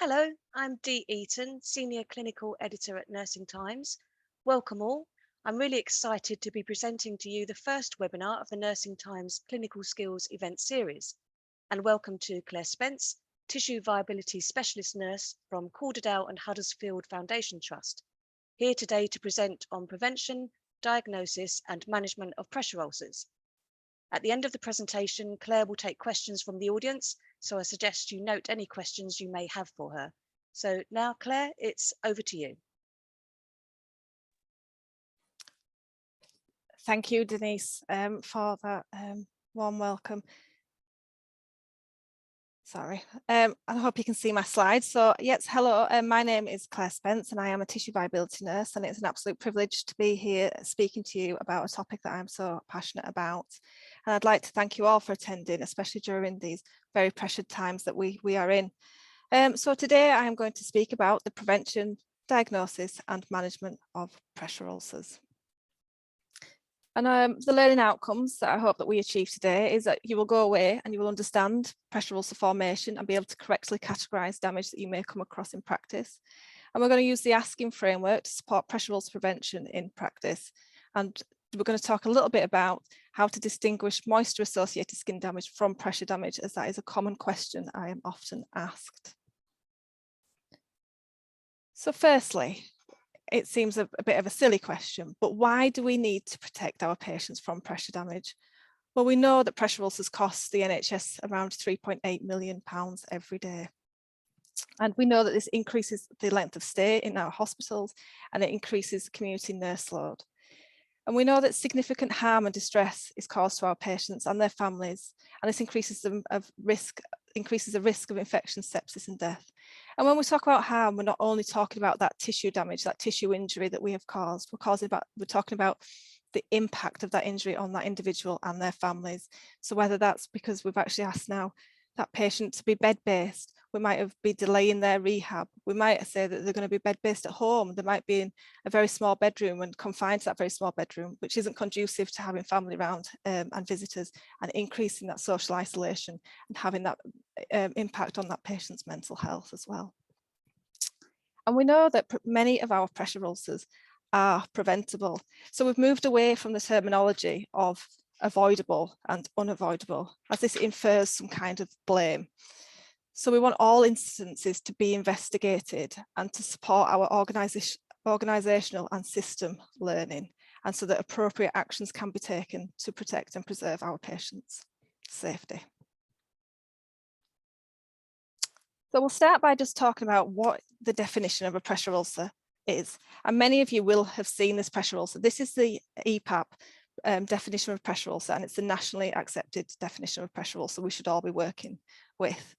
Hello, I'm Dee Eaton, Senior Clinical Editor at Nursing Times. Welcome all. I'm really excited to be presenting to you the first webinar of the Nursing Times Clinical Skills event series. And welcome to Claire Spence, Tissue Viability Specialist Nurse from Calderdale and Huddersfield Foundation Trust, here today to present on prevention, diagnosis and management of pressure ulcers. At the end of the presentation, Claire will take questions from the audience, so I suggest you note any questions you may have for her. So now, Claire, it's over to you. Thank you, Denise, for that warm welcome. Sorry, I hope you can see my slides. So yes, hello, my name is Claire Spence and I am a tissue viability nurse, and it's an absolute privilege to be here speaking to you about a topic that I'm so passionate about. And I'd like to thank you all for attending, especially during these very pressured times that we are in. So today I am going to speak about the prevention, diagnosis and management of pressure ulcers. And the learning outcomes that I hope that we achieve today is that you will go away and you will understand pressure ulcer formation and be able to correctly categorise damage that you may come across in practice. And we're going to use the ASKIN framework to support pressure ulcer prevention in practice. And we're going to talk a little bit about how to distinguish moisture associated skin damage from pressure damage, as that is a common question I am often asked. So firstly, it seems a bit of a silly question, but why do we need to protect our patients from pressure damage? Well, we know that pressure ulcers cost the NHS around £3.8 million every day. And we know that this increases the length of stay in our hospitals and it increases the community nurse load. And we know that significant harm and distress is caused to our patients and their families, and this increases the risk of infection, sepsis and death. And when we talk about harm, we're not only talking about that tissue damage, that tissue injury that we have caused, we're talking about the impact of that injury on that individual and their families. So whether that's because we've actually asked now that patient to be bed-based, we might be delaying their rehab. We might say that they're going to be bed-based at home. They might be in a very small bedroom and confined to that very small bedroom, which isn't conducive to having family around and visitors, and increasing that social isolation and having that impact on that patient's mental health as well. And we know that many of our pressure ulcers are preventable. So we've moved away from the terminology of avoidable and unavoidable, as this infers some kind of blame. So we want all instances to be investigated and to support our organisational and system learning, and so that appropriate actions can be taken to protect and preserve our patients' safety. So we'll start by just talking about what the definition of a pressure ulcer is. And many of you will have seen this pressure ulcer. This is the EPAP definition of pressure ulcer, and it's the nationally accepted definition of pressure ulcer we should all be working with.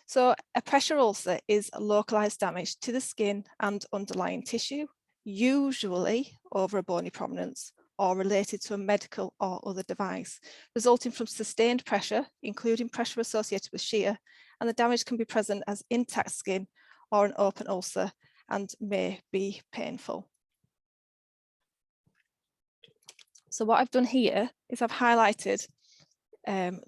So a pressure ulcer is a localised damage to the skin and underlying tissue, usually over a bony prominence or related to a medical or other device, resulting from sustained pressure, including pressure associated with shear, and the damage can be present as intact skin or an open ulcer and may be painful. So what I've done here is I've highlighted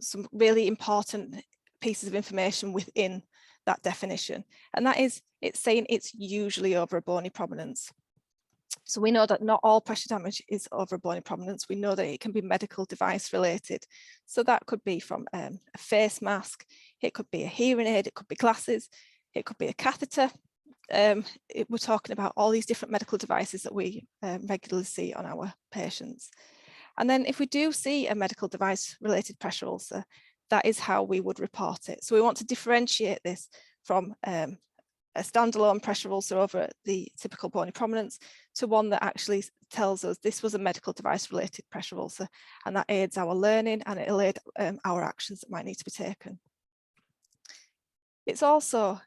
some really important pieces of information within that definition, and that is it's saying it's usually over a bony prominence. So we know that not all pressure damage is over a bony prominence. We know that it can be medical device related. So that could be from a face mask, it could be a hearing aid, it could be glasses, it could be a catheter. We're talking about all these different medical devices that we regularly see on our patients. And then if we do see a medical device related pressure ulcer, that is how we would report it. So we want to differentiate this from a standalone pressure ulcer over the typical bony prominence to one that actually tells us this was a medical device related pressure ulcer, and that aids our learning and it'll aid our actions that might need to be taken. It's also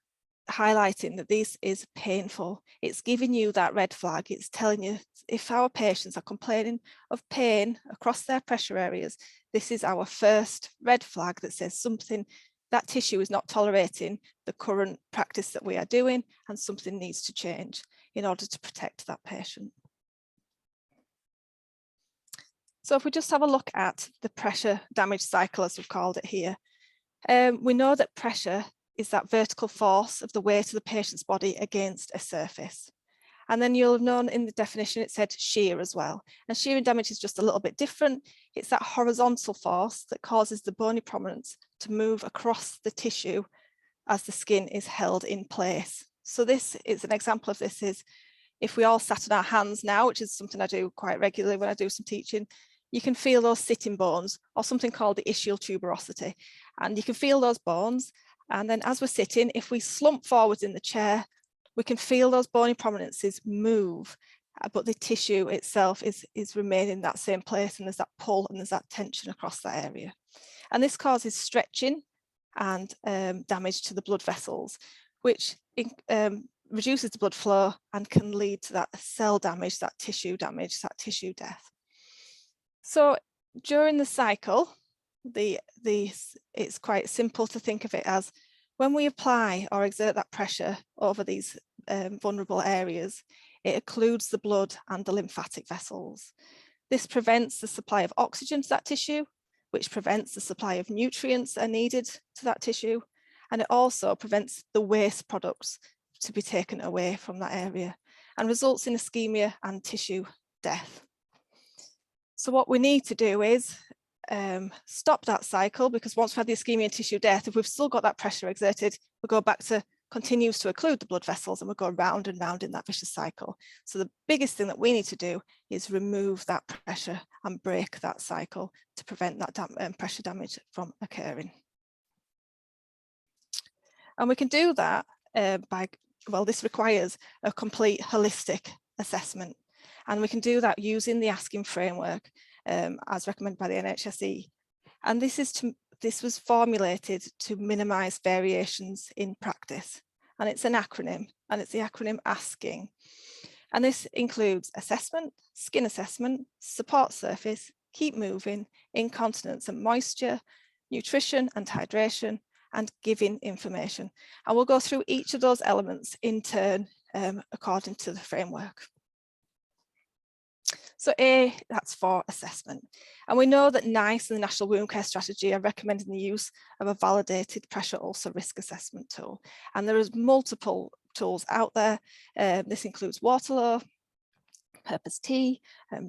highlighting that this is painful. It's giving you that red flag. It's telling you if our patients are complaining of pain across their pressure areas, this is our first red flag that says something, that tissue is not tolerating the current practice that we are doing, and something needs to change in order to protect that patient. So if we just have a look at the pressure damage cycle, as we've called it here, we know that pressure is that vertical force of the weight of the patient's body against a surface. And then you'll have known in the definition it said shear as well. And shearing damage is just a little bit different. It's that horizontal force that causes the bony prominence to move across the tissue as the skin is held in place. So this is an example of this is if we all sat on our hands now, which is something I do quite regularly when I do some teaching, you can feel those sitting bones or something called the ischial tuberosity. And you can feel those bones. And then as we're sitting, if we slump forwards in the chair, we can feel those bony prominences move, but the tissue itself is remaining in that same place, and there's that pull and there's that tension across that area. And this causes stretching and damage to the blood vessels, which reduces the blood flow and can lead to that cell damage, that tissue death. So during the cycle, it's quite simple to think of it as when we apply or exert that pressure over these vulnerable areas, it occludes the blood and the lymphatic vessels. This prevents the supply of oxygen to that tissue, which prevents the supply of nutrients that are needed to that tissue. And it also prevents the waste products to be taken away from that area and results in ischemia and tissue death. So what we need to do is stop that cycle, because once we've had the ischemia and tissue death, if we've still got that pressure exerted, we go back to continues to occlude the blood vessels and we go round and round in that vicious cycle. So the biggest thing that we need to do is remove that pressure and break that cycle to prevent that pressure damage from occurring. And we can do that this requires a complete holistic assessment. And we can do that using the ASKIM framework as recommended by the NHSE. And this was formulated to minimise variations in practice. And it's an acronym, and it's the acronym ASKING. And this includes assessment, skin assessment, support surface, keep moving, incontinence and moisture, nutrition and hydration, and giving information. And we'll go through each of those elements in turn according to the framework. So A, that's for assessment. And we know that NICE and the National Wound Care Strategy are recommending the use of a validated pressure ulcer risk assessment tool. And there is multiple tools out there. This includes Waterloo, Purpose T,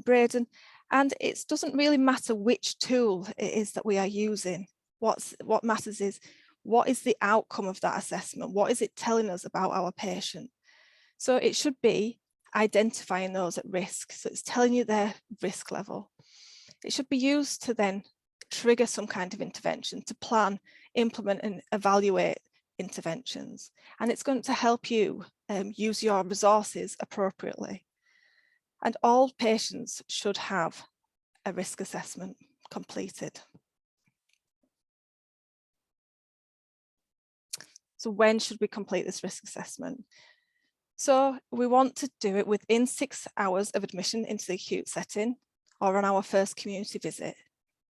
Braden, and it doesn't really matter which tool it is that we are using. What matters is, what is the outcome of that assessment? What is it telling us about our patient? So it should be identifying those at risk. So it's telling you their risk level. It should be used to then trigger some kind of intervention, to plan, implement and evaluate interventions. And it's going to help you use your resources appropriately. And all patients should have a risk assessment completed. So when should we complete this risk assessment? So we want to do it within 6 hours of admission into the acute setting or on our first community visit.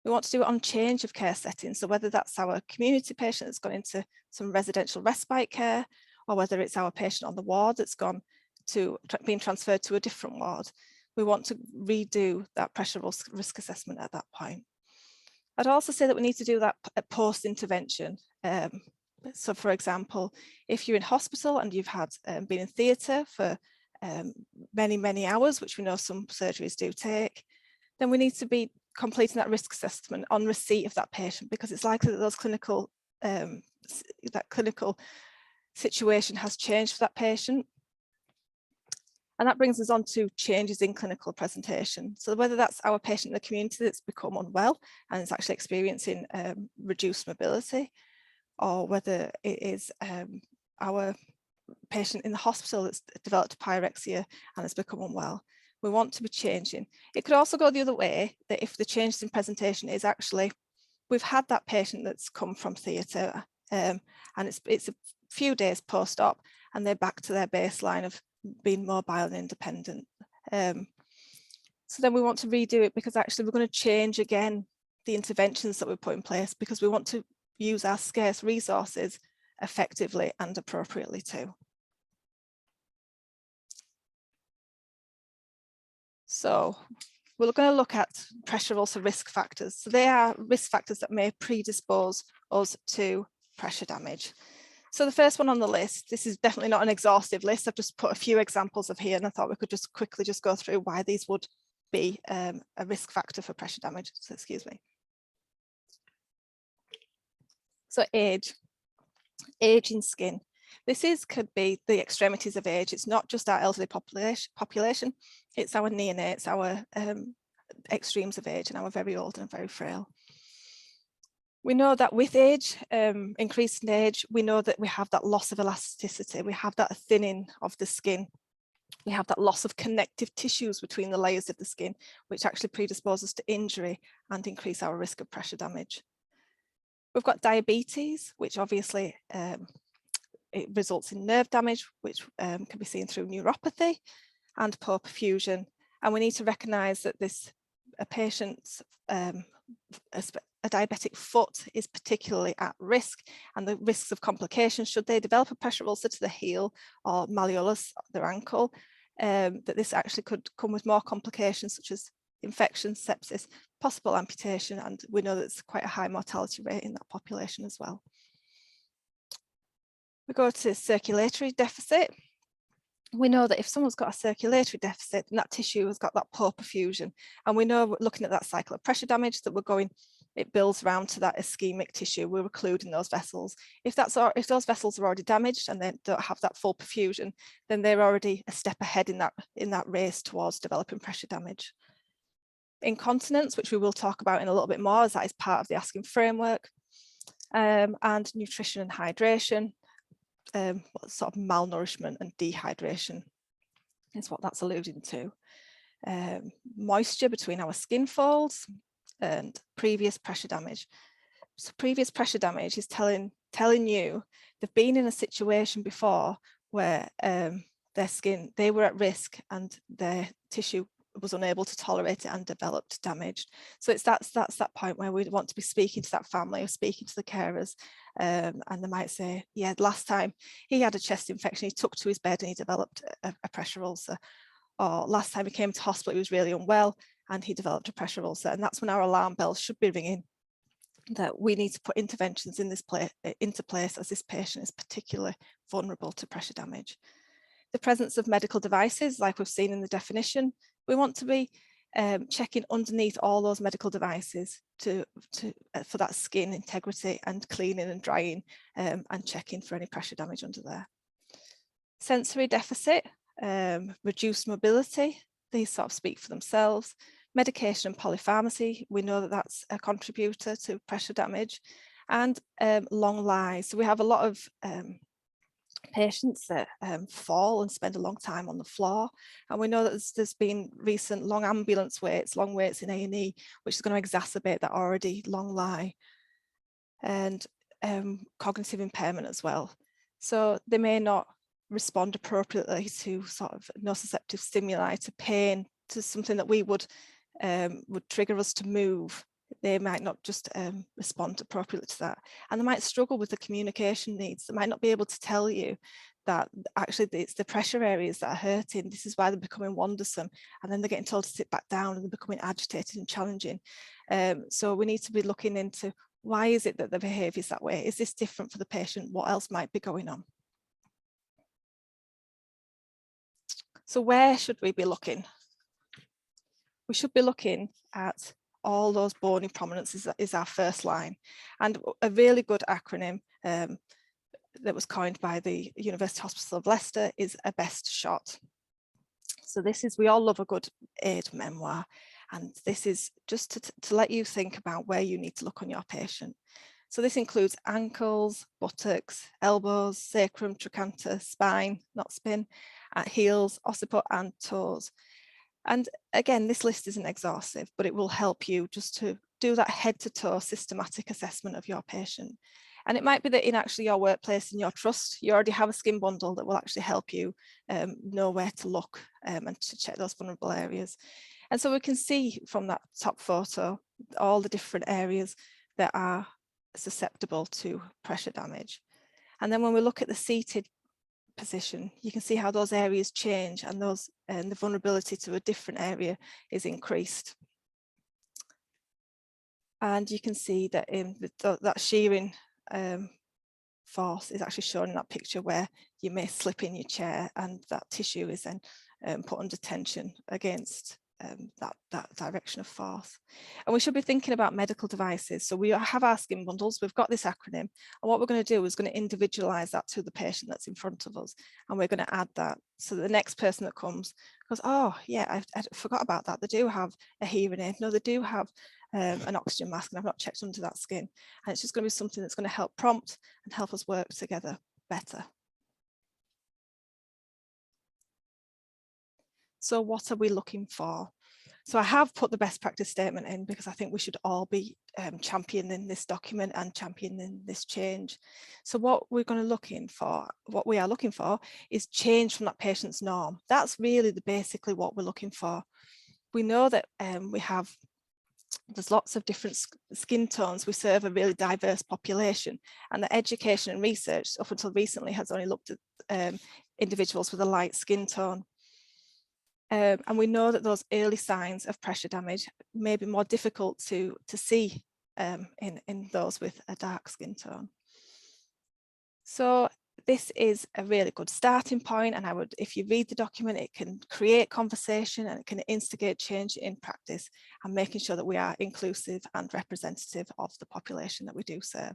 We want to do it on change of care settings. So whether that's our community patient that's gone into some residential respite care, or whether it's our patient on the ward that's gone to being transferred to a different ward, we want to redo that pressure risk assessment at that point. I'd also say that we need to do that post-intervention. So for example, if you're in hospital and you've had been in theatre for many hours, which we know some surgeries do take, then we need to be completing that risk assessment on receipt of that patient, because it's likely that those clinical situation has changed for that patient. And that brings us on to changes in clinical presentation. So whether that's our patient in the community that's become unwell and is actually experiencing reduced mobility, or whether it is our patient in the hospital that's developed pyrexia and has become unwell, we want to be changing. It could also go the other way, that if the changes in presentation is actually, we've had that patient that's come from theatre and it's a few days post-op and they're back to their baseline of being mobile and independent. So then we want to redo it, because actually we're going to change again the interventions that we put in place, because we want to use our scarce resources effectively and appropriately too. So we're going to look at pressure ulcer risk factors. So they are risk factors that may predispose us to pressure damage. So the first one on the list, this is definitely not an exhaustive list. I've just put a few examples of here, and I thought we could just quickly just go through why these would be a risk factor for pressure damage. So excuse me. So age in skin. This could be the extremities of age. It's not just our elderly population, it's our neonates, our extremes of age, and our very old and very frail. We know that with age, increasing age, we know that we have that loss of elasticity, we have that thinning of the skin, we have that loss of connective tissues between the layers of the skin, which actually predisposes to injury and increase our risk of pressure damage. We've got diabetes, which obviously it results in nerve damage, which can be seen through neuropathy and poor perfusion. And we need to recognise that a patient's a diabetic foot is particularly at risk, and the risks of complications should they develop a pressure ulcer to the heel or malleolus, their ankle, that this actually could come with more complications such as infection, sepsis, possible amputation, and we know that it's quite a high mortality rate in that population as well. We go to circulatory deficit. We know that if someone's got a circulatory deficit, then that tissue has got that poor perfusion. And we know, looking at that cycle of pressure damage, that it builds around to that ischemic tissue. We're occluding those vessels. If those vessels are already damaged and they don't have that full perfusion, then they're already a step ahead in that race towards developing pressure damage. Incontinence, which we will talk about in a little bit more, as that is part of the ASKIN framework, and nutrition and hydration. Sort of malnourishment and dehydration is what that's alluding to. Moisture between our skin folds and previous pressure damage. So previous pressure damage is telling you they've been in a situation before where their skin, they were at risk and their tissue was unable to tolerate it and developed damage. So that's that point where we want to be speaking to that family or speaking to the carers, and they might say, yeah, last time he had a chest infection, he took to his bed and he developed a pressure ulcer, or last time he came to hospital he was really unwell and he developed a pressure ulcer. And that's when our alarm bells should be ringing, that we need to put interventions into place as this patient is particularly vulnerable to pressure damage. The presence of medical devices, like we've seen in the definition, we want to be checking underneath all those medical devices for that skin integrity and cleaning and drying, and checking for any pressure damage under there. Sensory deficit, reduced mobility, these sort of speak for themselves. Medication and polypharmacy, we know that that's a contributor to pressure damage, and long lie. So we have a lot of patients that fall and spend a long time on the floor, and we know that there's been recent long ambulance waits, long waits in A&E, which is going to exacerbate that already long lie, and cognitive impairment as well. So they may not respond appropriately to sort of nociceptive stimuli, to pain, to something that we would trigger us to move. They might not just respond appropriately to that, and they might struggle with the communication needs. They might not be able to tell you that actually it's the pressure areas that are hurting. This is why they're becoming wondersome, and then they're getting told to sit back down and they're becoming agitated and challenging. So we need to be looking into, why is it that the behaviour is that way? Is this different for the patient? What else might be going on? So where should we be looking? We should be looking at all those bony prominences is our first line. And a really good acronym that was coined by the University Hospital of Leicester is a best shot. So this is, we all love a good aid memoir, and this is just to let you think about where you need to look on your patient. So this includes ankles, buttocks, elbows, sacrum, trochanter, spine, not spin, heels, occiput and toes. And again, this list isn't exhaustive, but it will help you just to do that head to toe systematic assessment of your patient. And it might be that in actually your workplace, in your trust, you already have a skin bundle that will actually help you know where to look and to check those vulnerable areas. And so we can see from that top photo, all the different areas that are susceptible to pressure damage. And then when we look at the seated position, you can see how those areas change, and the vulnerability to a different area is increased. And you can see that in that shearing force is actually shown in that picture, where you may slip in your chair and that tissue is then put under tension against that direction of force. And we should be thinking about medical devices. So we have our skin bundles, we've got this acronym, and what we're going to do is going to individualize that to the patient that's in front of us, and we're going to add that so the next person that comes goes, oh yeah, I forgot about that, they do have a hearing aid, no, they do have an oxygen mask, and I've not checked under that skin. And it's just going to be something that's going to help prompt and help us work together better. So what are we looking for? So I have put the best practice statement in because I think we should all be championing this document and championing this change. So what we are looking for is change from that patient's norm. That's really basically what we're looking for. We know that there's lots of different skin tones. We serve a really diverse population, and the education and research up until recently has only looked at individuals with a light skin tone. And we know that those early signs of pressure damage may be more difficult to see in those with a dark skin tone. So this is a really good starting point, and if you read the document, it can create conversation and it can instigate change in practice, and making sure that we are inclusive and representative of the population that we do serve.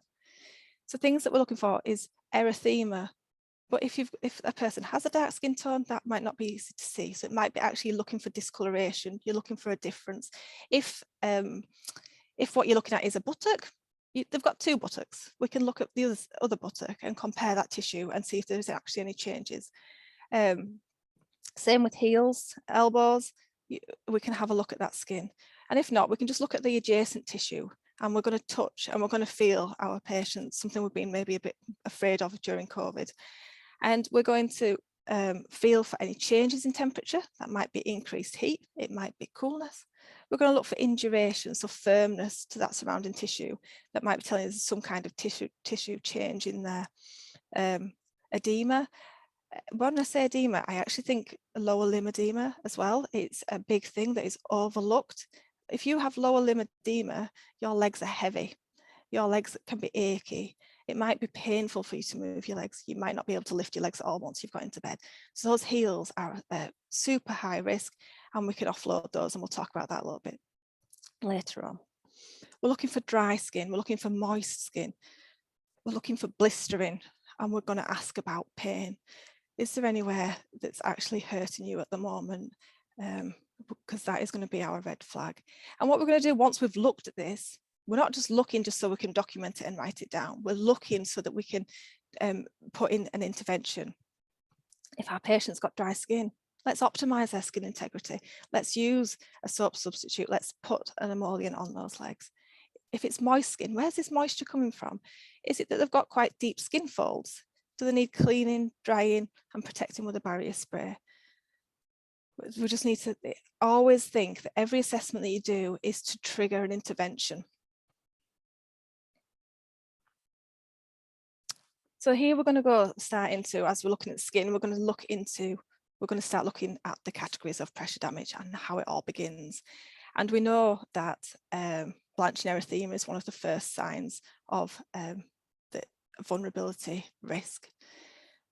So things that we're looking for is erythema. But if a person has a dark skin tone, that might not be easy to see. So it might be actually looking for discoloration. You're looking for a difference. If what you're looking at is a buttock, they've got two buttocks. We can look at the other buttock and compare that tissue and see if there's actually any changes. Same with heels, elbows. We can have a look at that skin. And if not, we can just look at the adjacent tissue, and we're going to touch and we're going to feel our patients, something we've been maybe a bit afraid of during COVID. And we're going to feel for any changes in temperature. That might be increased heat, it might be coolness. We're going to look for induration, so firmness to that surrounding tissue. That might be telling us some kind of tissue change in there. Edema. When I say edema, I actually think lower limb edema as well. It's a big thing that is overlooked. If you have lower limb edema, your legs are heavy. Your legs can be achy. It might be painful for you to move your legs. You might not be able to lift your legs at all once you've got into bed. So those heels are super high risk, and we can offload those, and we'll talk about that a little bit later on. We're looking for dry skin. We're looking for moist skin. We're looking for blistering, and we're going to ask about pain. Is there anywhere that's actually hurting you at the moment? Because that is going to be our red flag. And what we're going to do once we've looked at this, we're not just looking just so we can document it and write it down. We're looking so that we can put in an intervention. If our patient's got dry skin, let's optimize their skin integrity. Let's use a soap substitute. Let's put an emollient on those legs. If it's moist skin, where's this moisture coming from? Is it that they've got quite deep skin folds? Do they need cleaning, drying, and protecting with a barrier spray? We just need to always think that every assessment that you do is to trigger an intervention. So here we're going to start into, as we're looking at skin, we're going to start looking at the categories of pressure damage and how it all begins. And we know that blanching erythema is one of the first signs of the vulnerability risk.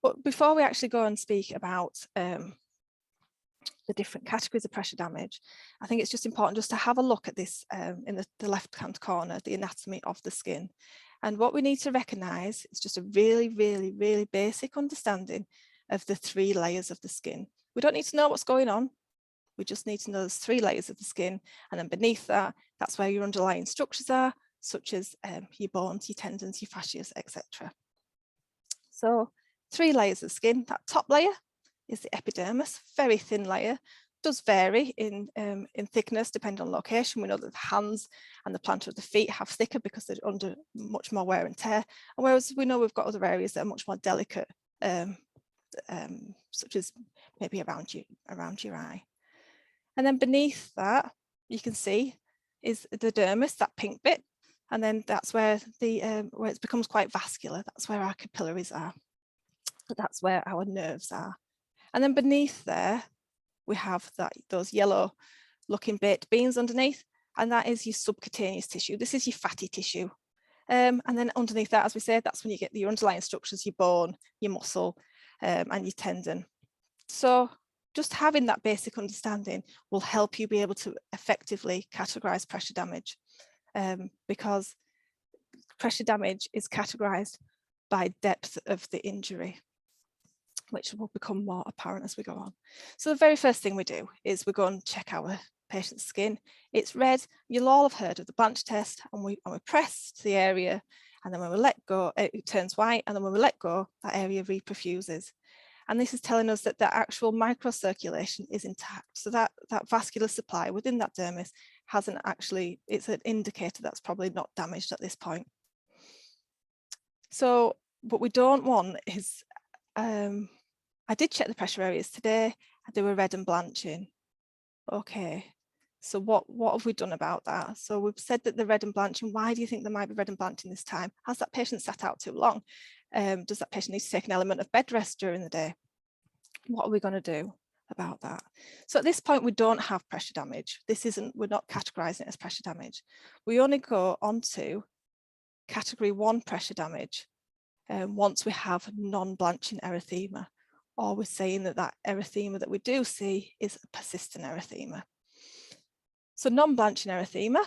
But before we actually go and speak about the different categories of pressure damage, I think it's just important just to have a look at this in the left-hand corner, the anatomy of the skin. And what we need to recognise is just a really, really, really basic understanding of the 3 layers of the skin. We don't need to know what's going on. We just need to know there's 3 layers of the skin. And then beneath that, that's where your underlying structures are, such as your bones, your tendons, your fascias, etc. So 3 layers of skin. That top layer is the epidermis, very thin layer. Does vary in thickness depending on location. We know that the hands and the plantar of the feet have thicker because they're under much more wear and tear. And whereas we know we've got other areas that are much more delicate, such as maybe around your eye. And then beneath that, you can see is the dermis, that pink bit. And then that's where where it becomes quite vascular. That's where our capillaries are. That's where our nerves are. And then beneath there, we have those yellow looking baked beans underneath, and that is your subcutaneous tissue. This is your fatty tissue. And then underneath that, as we said, that's when you get your underlying structures, your bone, your muscle, and your tendon. So just having that basic understanding will help you be able to effectively categorize pressure damage, because pressure damage is categorized by depth of the injury, which will become more apparent as we go on. So the very first thing we do is we go and check our patient's skin. It's red. You'll all have heard of the Blanch test, and we press the area, and then when we let go, it turns white, and then when we let go, that area reperfuses. And this is telling us that the actual microcirculation is intact. So that vascular supply within that dermis hasn't actually, it's an indicator that's probably not damaged at this point. So what we don't want is, I did check the pressure areas today, they were red and blanching. Okay, so what have we done about that? So we've said that the red and blanching, why do you think there might be red and blanching this time? Has that patient sat out too long? Does that patient need to take an element of bed rest during the day? What are we going to do about that? So at this point, we don't have pressure damage. We're not categorizing it as pressure damage. We only go on to category 1 pressure damage once we have non-blanching erythema, or we're saying that erythema that we do see is a persistent erythema. So non-blanching erythema,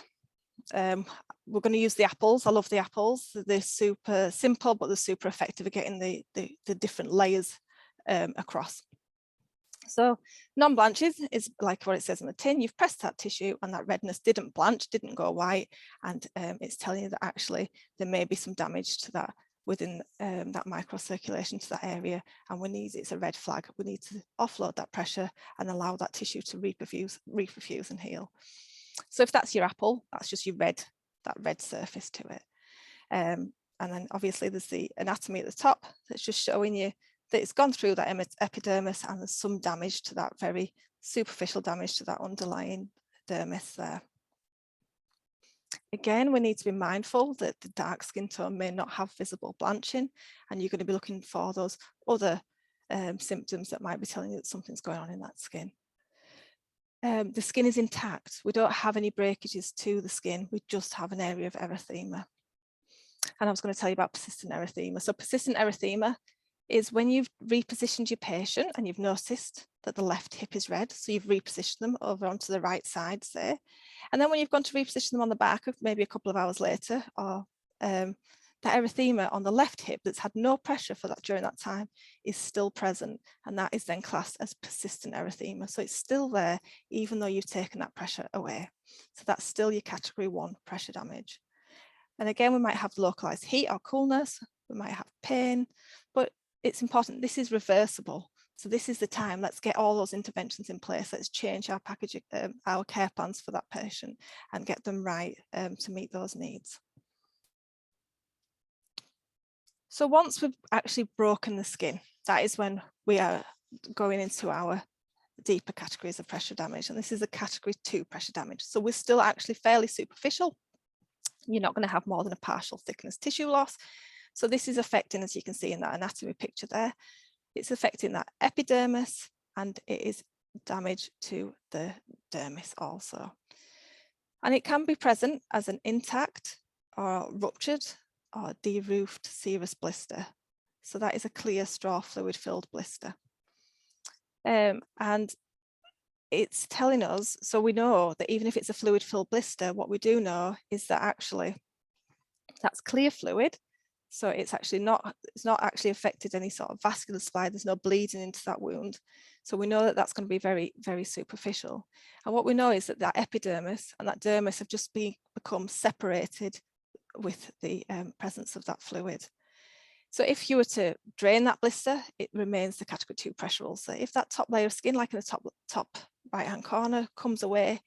we're going to use the apples. I love the apples. They're super simple, but they're super effective at getting the different layers across. So non-blanches is like what it says on the tin. You've pressed that tissue and that redness didn't blanch, didn't go white, and it's telling you that actually there may be some damage to that within that microcirculation to that area, and it's a red flag. We need to offload that pressure and allow that tissue to reperfuse and heal. So if that's your apple, that's just that red surface to it. And then obviously there's the anatomy at the top that's just showing you that it's gone through that epidermis, and there's some damage to that, very superficial damage to that underlying dermis there. Again, we need to be mindful that the dark skin tone may not have visible blanching, and you're going to be looking for those other symptoms that might be telling you that something's going on in that skin. The skin is intact. We don't have any breakages to the skin. We just have an area of erythema. And I was going to tell you about persistent erythema. So persistent erythema is when you've repositioned your patient and you've noticed that the left hip is red. So you've repositioned them over onto the right side, say. And then when you've gone to reposition them on the back of maybe a couple of hours later, or that erythema on the left hip that's had no pressure for that during that time is still present. And that is then classed as persistent erythema. So it's still there, even though you've taken that pressure away. So that's still your category 1 pressure damage. And again, we might have localized heat or coolness. We might have pain, but it's important, this is reversible. So this is the time, let's get all those interventions in place. Let's change our packaging, our care plans for that patient and get them right to meet those needs. So once we've actually broken the skin, that is when we are going into our deeper categories of pressure damage. And this is a category 2 pressure damage. So we're still actually fairly superficial. You're not going to have more than a partial thickness tissue loss. So this is affecting, as you can see in that anatomy picture there, it's affecting that epidermis, and it is damage to the dermis also. And it can be present as an intact or ruptured or deroofed serous blister. So that is a clear straw fluid filled blister. And it's telling us, so we know that even if it's a fluid filled blister, what we do know is that actually that's clear fluid. So it's not actually affected any sort of vascular supply. There's no bleeding into that wound. So we know that that's going to be very, very superficial. And what we know is that that epidermis and that dermis have just become separated with the presence of that fluid. So if you were to drain that blister, it remains the category 2 pressure ulcer. If that top layer of skin, like in the top right-hand corner, comes away,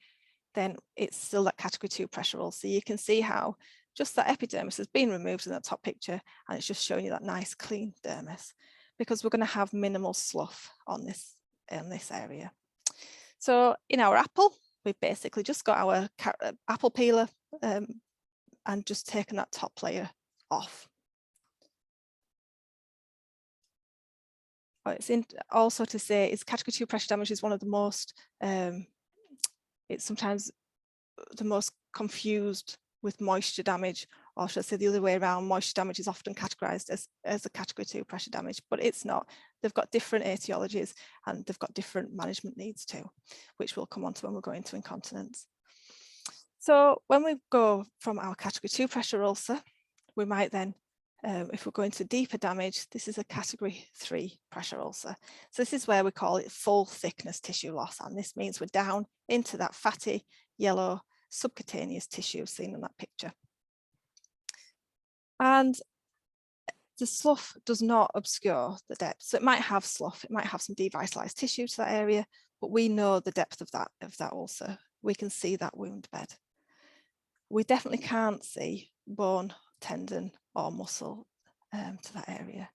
then it's still that category 2 pressure ulcer. You can see how just that epidermis has been removed in that top picture, and it's just showing you that nice clean dermis, because we're going to have minimal slough on this area. So in our apple, we've basically just got our apple peeler and just taken that top layer off. It's also to say is category 2 pressure damage is one of the most, it's sometimes the most confused with moisture damage or should I say the other way around, moisture damage is often categorised as a category 2 pressure damage, but it's not. They've got different etiologies and they've got different management needs too, which we'll come on to when we're going to incontinence. So when we go from our category 2 pressure ulcer, we might then, if we're going to deeper damage, this is a category 3 pressure ulcer. So this is where we call it full thickness tissue loss. And this means we're down into that fatty yellow subcutaneous tissue seen in that picture. And the slough does not obscure the depth. So it might have slough, it might have some devitalized tissue to that area, but we know the depth of that ulcer. We can see that wound bed. We definitely can't see bone, tendon or muscle to that area.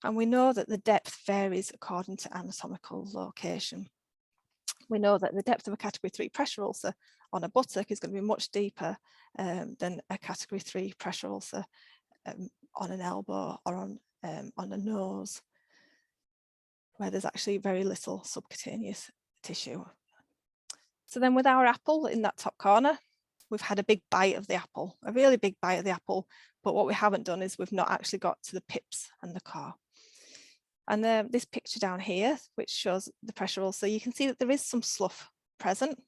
And we know that the depth varies according to anatomical location. We know that the depth of a category 3 pressure ulcer on a buttock is going to be much deeper than a category 3 pressure ulcer on an elbow or on a nose, where there's actually very little subcutaneous tissue. So then with our apple in that top corner, we've had a big bite of the apple, a really big bite of the apple, but what we haven't done is we've not actually got to the pips and the core. And this picture down here, which shows the pressure ulcer, you can see that there is some slough present,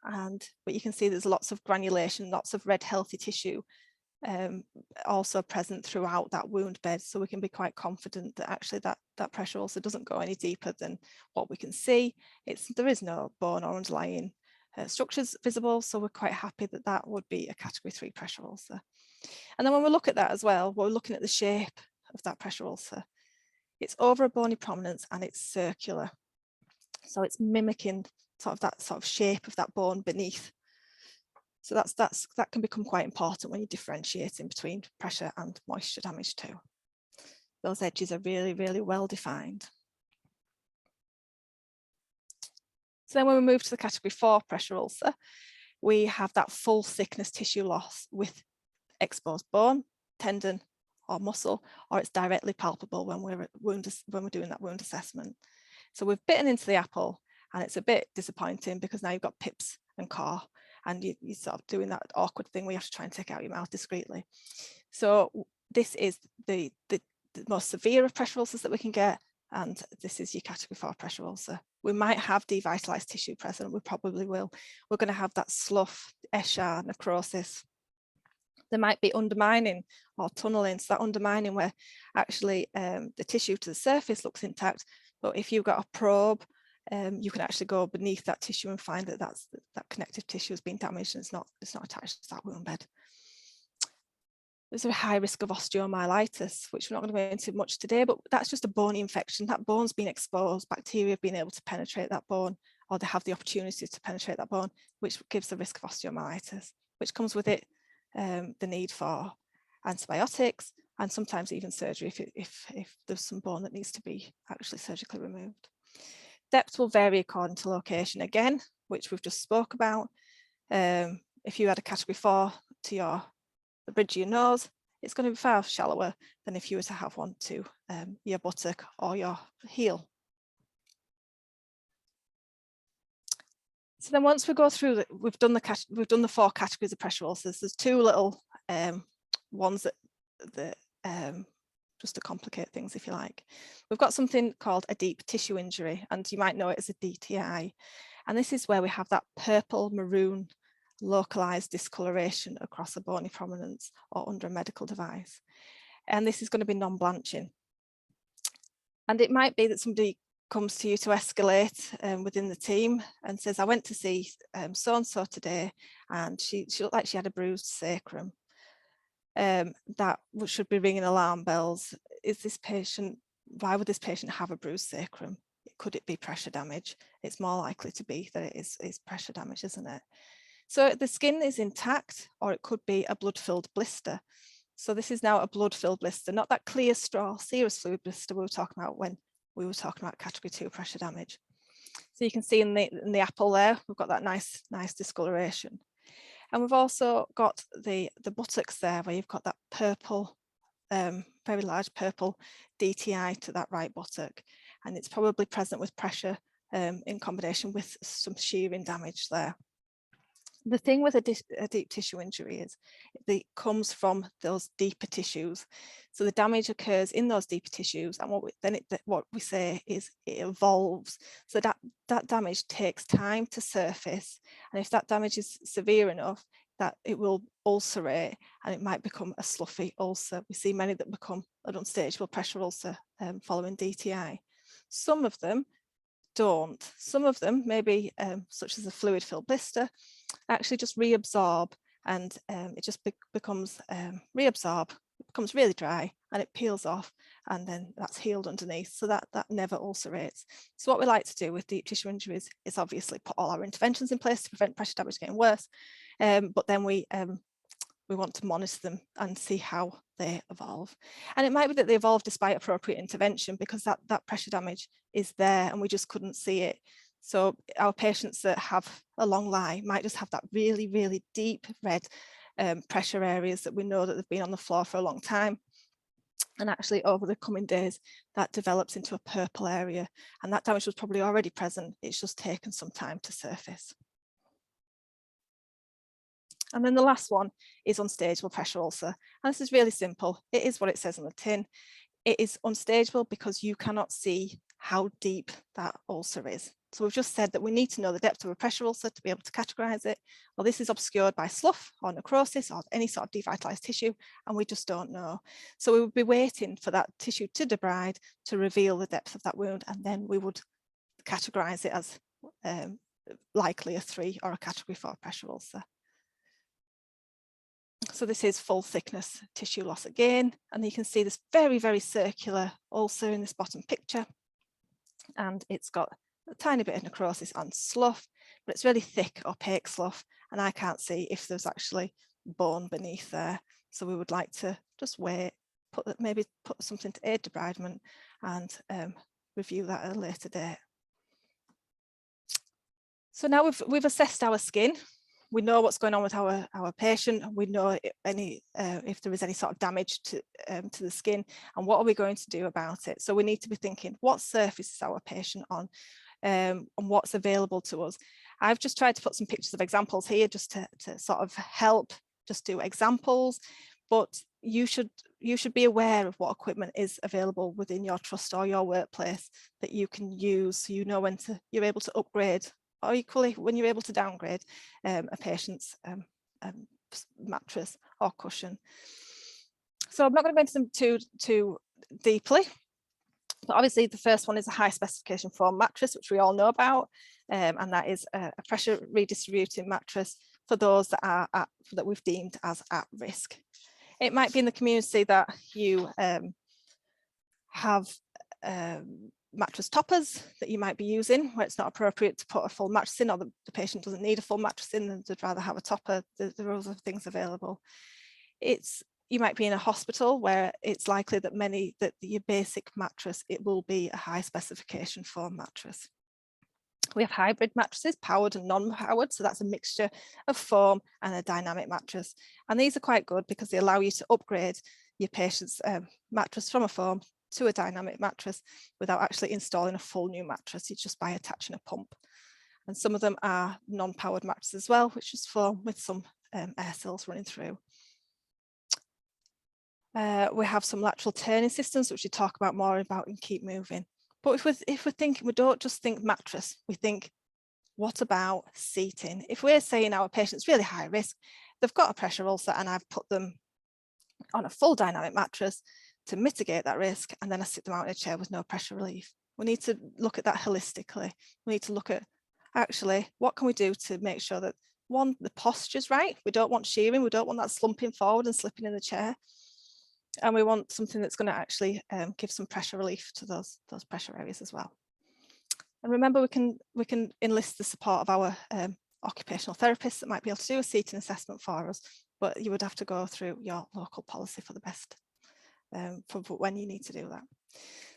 but you can see there's lots of granulation, lots of red healthy tissue also present throughout that wound bed. So we can be quite confident that actually that pressure ulcer doesn't go any deeper than what we can see. There is no bone or underlying structures visible, so we're quite happy that that would be a category 3 pressure ulcer. And then when we look at that as well, we're looking at the shape of that pressure ulcer. It's over a bony prominence and it's circular. So it's mimicking that sort of shape of that bone beneath. So that can become quite important when you're differentiating between pressure and moisture damage too. Those edges are really, really well defined. So then when we move to the category 4 pressure ulcer, we have that full thickness tissue loss with exposed bone, tendon or muscle, or it's directly palpable when we're doing that wound assessment. So we've bitten into the apple and it's a bit disappointing because now you've got pips and core and you're sort of doing that awkward thing where you have to try and take out your mouth discreetly. So this is the most severe of pressure ulcers that we can get, and this is your category 4 pressure ulcer. We might have devitalized tissue present, we probably will. We're going to have that slough, eschar, necrosis. There might be undermining or tunneling, so that undermining where actually the tissue to the surface looks intact, but if you've got a probe, you can actually go beneath that tissue and find that that connective tissue has been damaged and it's not attached to that wound bed. There's a high risk of osteomyelitis, which we're not going to go into much today, but that's just a bony infection. That bone's been exposed, bacteria have been able to penetrate that bone, or they have the opportunity to penetrate that bone, which gives the risk of osteomyelitis, which comes with it the need for antibiotics and sometimes even surgery if there's some bone that needs to be actually surgically removed. Depth will vary according to location again, which we've just spoke about. If you had a category 4 to the bridge of your nose, it's going to be far shallower than if you were to have one to your buttock or your heel. So then once we go through we've done the 4 categories of pressure ulcers. There's 2 little ones that just to complicate things, if you like. We've got something called a deep tissue injury, and you might know it as a DTI. And this is where we have that purple maroon localized discoloration across a bony prominence or under a medical device. And this is going to be non-blanching. And it might be that somebody comes to you to escalate within the team and says, I went to see so-and-so today and she looked like she had a bruised sacrum. That should be ringing alarm bells. Why would this patient have a bruised sacrum? Could it be pressure damage? It's more likely to be that it is pressure damage, isn't it? So the skin is intact, or it could be a blood-filled blister. So this is now a blood-filled blister, not that clear straw serous fluid blister we were talking about when we were talking about category 2 pressure damage. So you can see in the apple there, we've got that nice discoloration. And we've also got the buttocks there where you've got that purple, very large purple DTI to that right buttock. And it's probably present with pressure in combination with some shearing damage there. The thing with a deep tissue injury is it comes from those deeper tissues. So the damage occurs in those deeper tissues, and what we say is it evolves. So that damage takes time to surface, and if that damage is severe enough, that it will ulcerate and it might become a sloughy ulcer. We see many that become an unstageable pressure ulcer following DTI. Some of them don't. Some of them, maybe such as a fluid-filled blister, actually just reabsorb, and it just becomes reabsorb, it becomes really dry and it peels off, and then that's healed underneath, so that never ulcerates. So what we like to do with deep tissue injuries is obviously put all our interventions in place to prevent pressure damage getting worse, but then we want to monitor them and see how they evolve. And it might be that they evolve despite appropriate intervention, because that pressure damage is there and we just couldn't see it. So our patients that have a long lie might just have that really, really deep red pressure areas that we know that they've been on the floor for a long time. And actually over the coming days, that develops into a purple area, and that damage was probably already present. It's just taken some time to surface. And then the last one is unstageable pressure ulcer. And this is really simple. It is what it says on the tin. It is unstageable because you cannot see how deep that ulcer is. So we've just said that we need to know the depth of a pressure ulcer to be able to categorize it. Well, this is obscured by slough or necrosis or any sort of devitalized tissue, and we just don't know. So we would be waiting for that tissue to debride to reveal the depth of that wound, and then we would categorize it as likely a 3 or a category 4 pressure ulcer. So this is full thickness tissue loss again, and you can see this very, very circular ulcer in this bottom picture, and it's got a tiny bit of necrosis and slough, but it's really thick, opaque slough, and I can't see if there's actually bone beneath there. So we would like to just wait, maybe put something to aid debridement, and review that at a later date. So now we've assessed our skin. We know what's going on with our patient, and we know if there is any sort of damage to the skin, and what are we going to do about it. So we need to be thinking, what surface is our patient on, and what's available to us. I've just tried to put some pictures of examples here just to sort of help just do examples, but you should be aware of what equipment is available within your trust or your workplace that you can use, so you know when you're able to upgrade, or equally when you're able to downgrade a patient's mattress or cushion. So I'm not going to go into them too deeply, but obviously the first one is a high specification foam mattress, which we all know about, and that is a pressure redistributing mattress for those that we've deemed as at risk. It might be in the community that you have mattress toppers that you might be using where it's not appropriate to put a full mattress in, or the patient doesn't need a full mattress in, and they'd rather have a topper. There are other things available. You might be in a hospital where it's likely that your basic mattress, it will be a high specification foam mattress. We have hybrid mattresses, powered and non-powered, so that's a mixture of foam and a dynamic mattress, and these are quite good because they allow you to upgrade your patient's mattress from a foam to a dynamic mattress without actually installing a full new mattress. It's just by attaching a pump. And some of them are non-powered mattresses as well, which is foam with some air sills running through. We have some lateral turning systems, which we talk about more about in Keep Moving. But if we're thinking, we don't just think mattress, we think, what about seating? If we're saying our patient's really high risk, they've got a pressure ulcer, and I've put them on a full dynamic mattress to mitigate that risk, and then I sit them out in a chair with no pressure relief. We need to look at that holistically. We need to look at, actually, what can we do to make sure that, one, the posture's right. We don't want shearing, we don't want that slumping forward and slipping in the chair. And we want something that's going to actually give some pressure relief to those pressure areas as well. And remember, we can enlist the support of our occupational therapists that might be able to do a seating assessment for us, but you would have to go through your local policy for the best, for when you need to do that.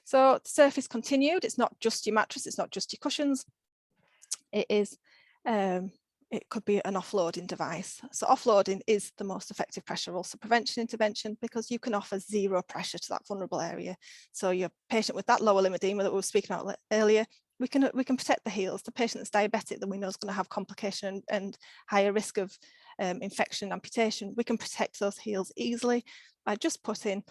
So surface continued, it's not just your mattress, it's not just your cushions. It is, it could be an offloading device. So offloading is the most effective pressure ulcer prevention intervention because you can offer zero pressure to that vulnerable area. So your patient with that lower limb edema that we were speaking about earlier we can protect the heels. The patient that's diabetic that we know is going to have complication and higher risk of infection and amputation, we can protect those heels easily by just putting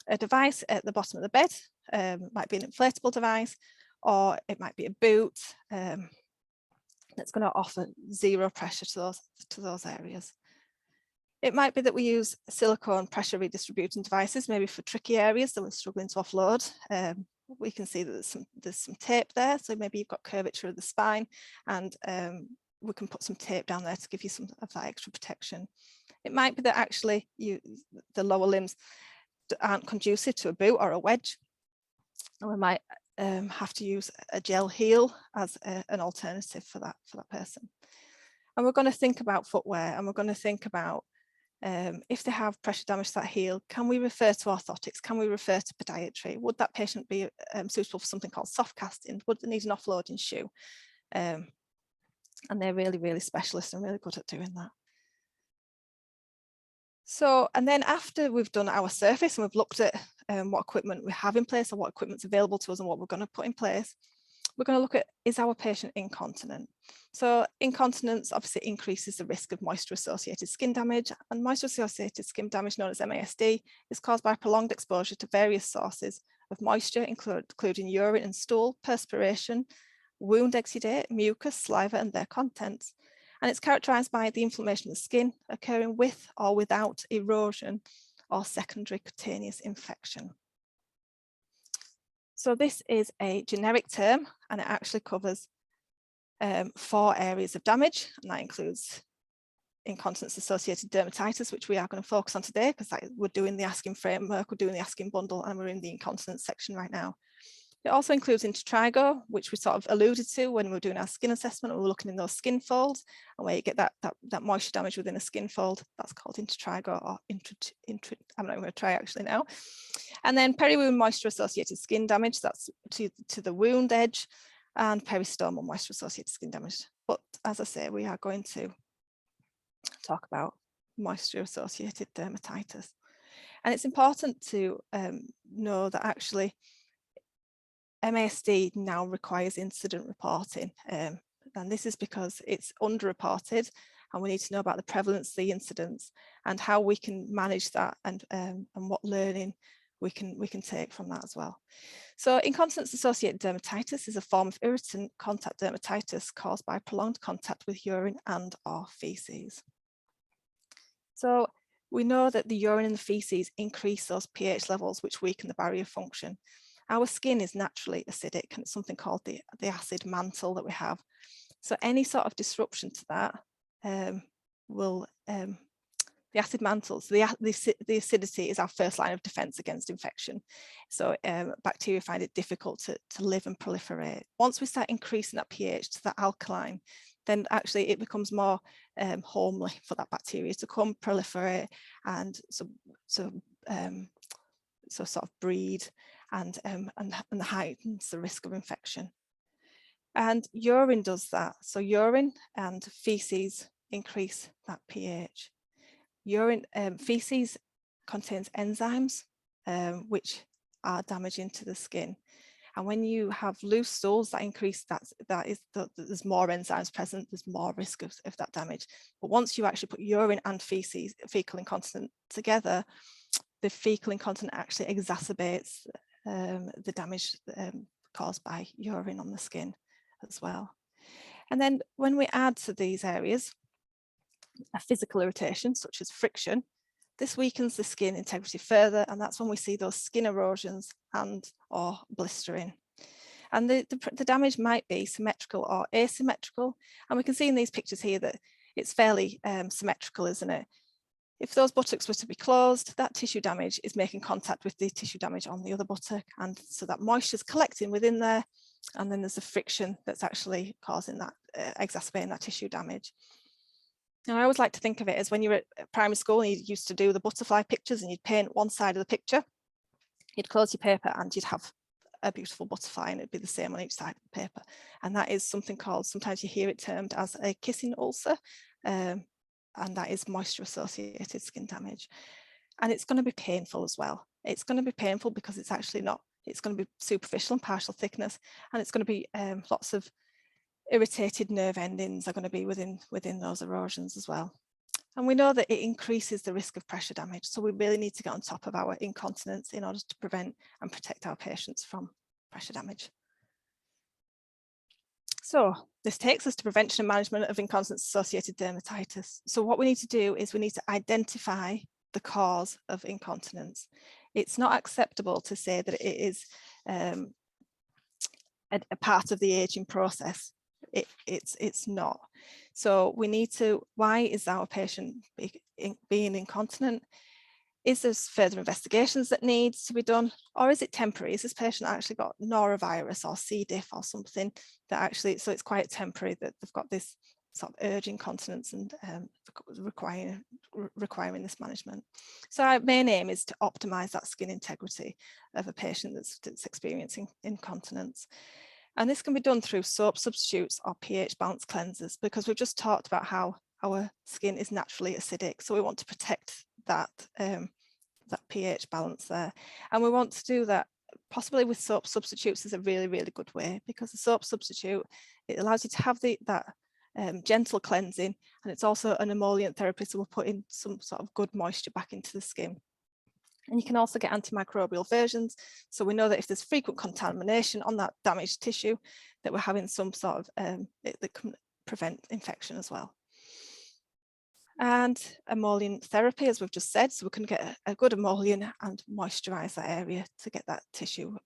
a device at the bottom of the bed. It might be an inflatable device, or it might be a boot that's going to offer zero pressure to those areas. It might be that we use silicone pressure redistributing devices, maybe for tricky areas that we're struggling to offload. We can see that there's some tape there, so maybe you've got curvature of the spine, and we can put some tape down there to give you some of that extra protection. It might be that actually the lower limbs aren't conducive to a boot or a wedge, and we might have to use a gel heel as an alternative for that person. And we're going to think about footwear, and we're going to think about if they have pressure damage to that heel, can we refer to orthotics? Can we refer to podiatry? Would that patient be suitable for something called soft casting? Would they need an offloading shoe? And they're really, really specialists and really good at doing that. So, and then after we've done our surface and we've looked at what equipment we have in place or what equipment's available to us and what we're going to put in place, we're going to look at, is our patient incontinent? So incontinence obviously increases the risk of moisture-associated skin damage, and moisture-associated skin damage, known as MASD, is caused by prolonged exposure to various sources of moisture, including urine and stool, perspiration, wound exudate, mucus, saliva, and their contents. And it's characterized by the inflammation of the skin occurring with or without erosion or secondary cutaneous infection. So this is a generic term, and it actually covers 4 areas of damage, and that includes incontinence-associated dermatitis, which we are going to focus on today because we're doing the ASKIN framework, we're doing the ASKIN bundle, and we're in the incontinence section right now. It also includes intertrigo, which we sort of alluded to when we were doing our skin assessment. We were looking in those skin folds, and where you get that moisture damage within a skin fold, that's called intertrigo, or I'm not going to try actually now. And then peri-wound moisture-associated skin damage, that's to the wound edge, and peristomal moisture-associated skin damage. But as I say, we are going to talk about moisture-associated dermatitis. And it's important to know that actually MASD now requires incident reporting, and this is because it's underreported, and we need to know about the prevalence, the incidence, and how we can manage that, and what learning we can take from that as well. So incontinence-associated dermatitis is a form of irritant contact dermatitis caused by prolonged contact with urine and or feces. So we know that the urine and the feces increase those pH levels, which weaken the barrier function. Our skin is naturally acidic, and it's something called the acid mantle that we have. So any sort of disruption to that will, the acid mantle, so the acidity is our first line of defense against infection. So bacteria find it difficult to live and proliferate. Once we start increasing that pH to that alkaline, then actually it becomes more homely for that bacteria to come proliferate and so sort of breed, and heightens the risk of infection. And urine does that. So urine and feces increase that pH. Urine, feces contains enzymes which are damaging to the skin. And when you have loose stools, that increase there's more enzymes present, there's more risk of that damage. But once you actually put urine and feces, fecal incontinence together, the fecal incontinence actually exacerbates the damage caused by urine on the skin as well. And then when we add to these areas a physical irritation such as friction, this weakens the skin integrity further, and that's when we see those skin erosions and or blistering. And the damage might be symmetrical or asymmetrical, and we can see in these pictures here that it's fairly symmetrical, isn't it? If those buttocks were to be closed, that tissue damage is making contact with the tissue damage on the other buttock, and so that moisture is collecting within there, and then there's a friction that's actually causing that, exacerbating that tissue damage. Now, I always like to think of it as when you were at primary school and you used to do the butterfly pictures, and you'd paint one side of the picture, you'd close your paper and you'd have a beautiful butterfly, and it'd be the same on each side of the paper. And that is something called, sometimes you hear it termed as a kissing ulcer, and that is moisture associated skin damage. And it's going to be painful as well. It's going to be painful because it's actually not, It's going to be superficial and partial thickness, and it's going to be lots of irritated nerve endings are going to be within those erosions as well. And we know that it increases the risk of pressure damage. So we really need to get on top of our incontinence in order to prevent and protect our patients from pressure damage. So this takes us to prevention and management of incontinence-associated dermatitis. So what we need to do is we need to identify the cause of incontinence. It's not acceptable to say that it is a part of the aging process. It's not. So we need to, why is our patient being incontinent? Is there further investigations that needs to be done, or is it temporary? Is this patient actually got norovirus or C. diff or something that actually, so it's quite temporary that they've got this sort of urge incontinence and requiring this management. So our main aim is to optimize that skin integrity of a patient that's experiencing incontinence. And this can be done through soap substitutes or pH balance cleansers, because we've just talked about how our skin is naturally acidic. So we want to protect that, that pH balance there. And we want to do that possibly with soap substitutes is a really, really good way, because the soap substitute, it allows you to have that gentle cleansing, and it's also an emollient therapy. So we're putting some sort of good moisture back into the skin. And you can also get antimicrobial versions. So we know that if there's frequent contamination on that damaged tissue, that we're having some sort of, that can prevent infection as well. And emollient therapy, as we've just said, so we can get a good emollient and moisturize that area to get that tissue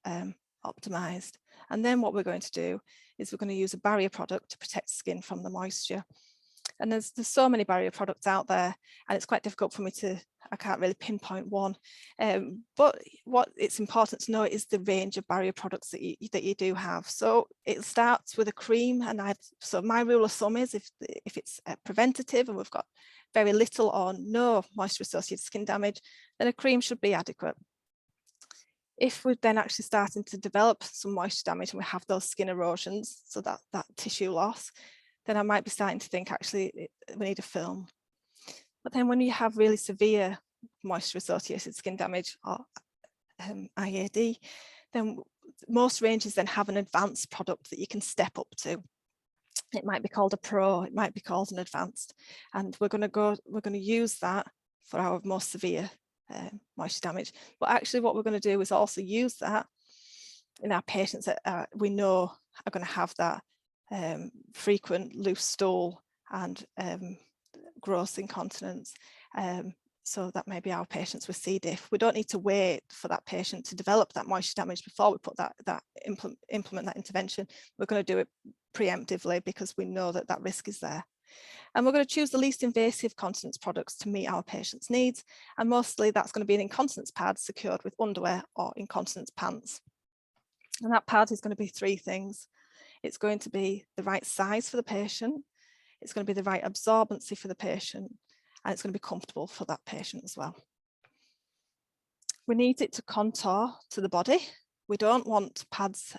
optimized. And then what we're going to do is we're going to use a barrier product to protect skin from the moisture. And there's so many barrier products out there, and it's quite difficult for me to, I can't really pinpoint one. But what it's important to know is the range of barrier products that you do have. So it starts with a cream, and so my rule of thumb is if it's preventative and we've got very little or no moisture associated skin damage, then a cream should be adequate. If we're then actually starting to develop some moisture damage and we have those skin erosions, so that tissue loss, then I might be starting to think actually we need a film. But then when you have really severe moisture associated skin damage or IAD, then most ranges then have an advanced product that you can step up to. It might be called a pro, it might be called an advanced, and we're going to use that for our most severe moisture damage. But actually what we're going to do is also use that in our patients that we know are going to have that frequent loose stool and gross incontinence. So that may be our patients with C. diff. We don't need to wait for that patient to develop that moisture damage before we put implement that intervention. We're going to do it preemptively because we know that risk is there. And we're going to choose the least invasive continence products to meet our patients' needs. And mostly that's going to be an incontinence pad secured with underwear or incontinence pants. And that pad is going to be three things. It's going to be the right size for the patient, it's going to be the right absorbency for the patient, and it's going to be comfortable for that patient as well. We need it to contour to the body. We don't want pads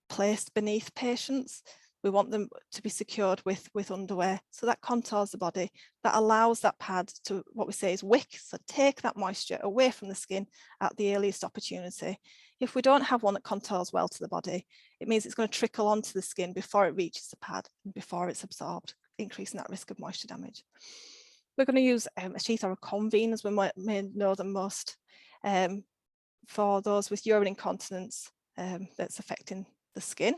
placed beneath patients. We want them to be secured with underwear. So that contours the body, that allows that pad to, what we say is wick, so take that moisture away from the skin at the earliest opportunity. If we don't have one that contours well to the body, it means it's going to trickle onto the skin before it reaches the pad and before it's absorbed, increasing that risk of moisture damage. We're going to use a sheath or a convene, as we may know them most, for those with urine incontinence that's affecting the skin.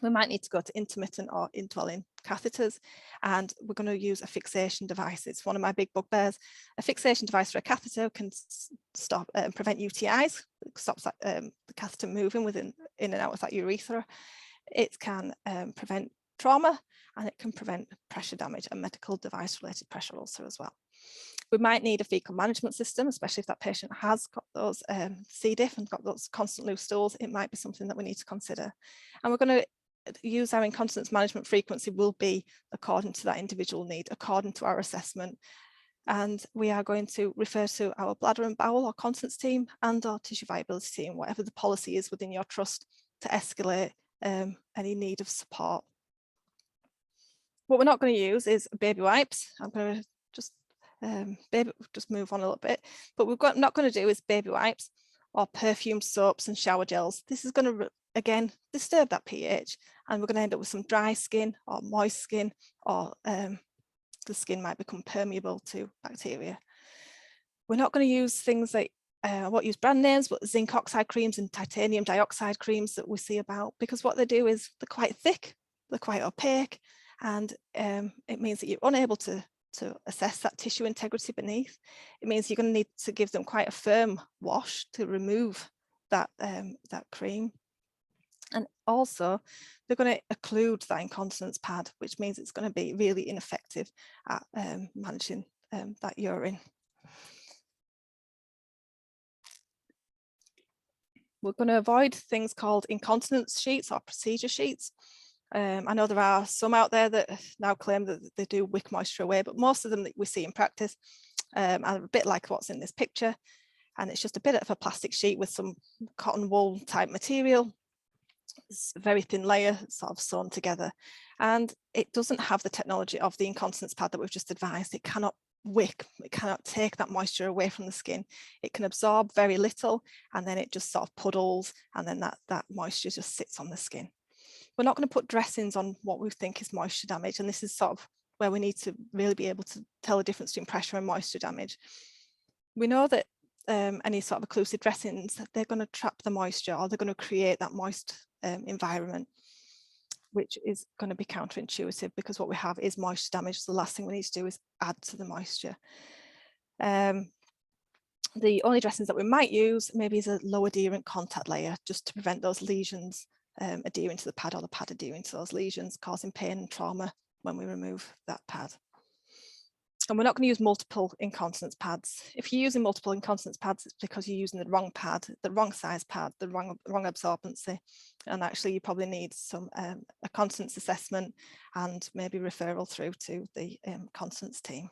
We might need to go to intermittent or indwelling catheters, and we're going to use a fixation device. It's one of my big bugbears. A fixation device for a catheter can stop and prevent UTIs. It stops that, the catheter moving in and out of that urethra. It can prevent trauma, and it can prevent pressure damage and medical device related pressure ulcer as well. We might need a fecal management system, especially if that patient has got those C. diff and got those constant loose stools. It might be something that we need to consider. And we're going to use our incontinence management frequency will be according to that individual need, according to our assessment. And we are going to refer to our bladder and bowel or continence team and our tissue viability team, whatever the policy is within your trust, to escalate any need of support. What we're not going to use is baby wipes. I'm going to just move on a little bit, but not going to do is baby wipes or perfumed soaps and shower gels, this is going to, again, disturb that pH, and we're going to end up with some dry skin or moist skin, or the skin might become permeable to bacteria. We're not going to use things like, I won't use brand names, but zinc oxide creams and titanium dioxide creams that we see about, because what they do is they're quite thick, they're quite opaque, and it means that you're unable to assess that tissue integrity beneath. It means you're going to need to give them quite a firm wash to remove that, that cream. And also, they're going to occlude that incontinence pad, which means it's going to be really ineffective at managing that urine. We're going to avoid things called incontinence sheets or procedure sheets. I know there are some out there that now claim that they do wick moisture away, but most of them that we see in practice are a bit like what's in this picture. And it's just a bit of a plastic sheet with some cotton wool type material. It's a very thin layer sort of sewn together. And it doesn't have the technology of the incontinence pad that we've just advised. It cannot wick, it cannot take that moisture away from the skin. It can absorb very little, and then it just sort of puddles, and then that moisture just sits on the skin. We're not going to put dressings on what we think is moisture damage, and this is sort of where we need to really be able to tell the difference between pressure and moisture damage. We know that any sort of occlusive dressings, they're going to trap the moisture, or they're going to create that moist environment, which is going to be counterintuitive, because what we have is moisture damage. So the last thing we need to do is add to the moisture. The only dressings that we might use maybe is a low adherent contact layer, just to prevent those lesions adhering to the pad, or the pad adhering to those lesions, causing pain and trauma when we remove that pad. And we're not going to use multiple incontinence pads. If you're using multiple incontinence pads, it's because you're using the wrong pad, the wrong size pad, the wrong absorbency. And actually you probably need some a continence assessment and maybe referral through to the continence team.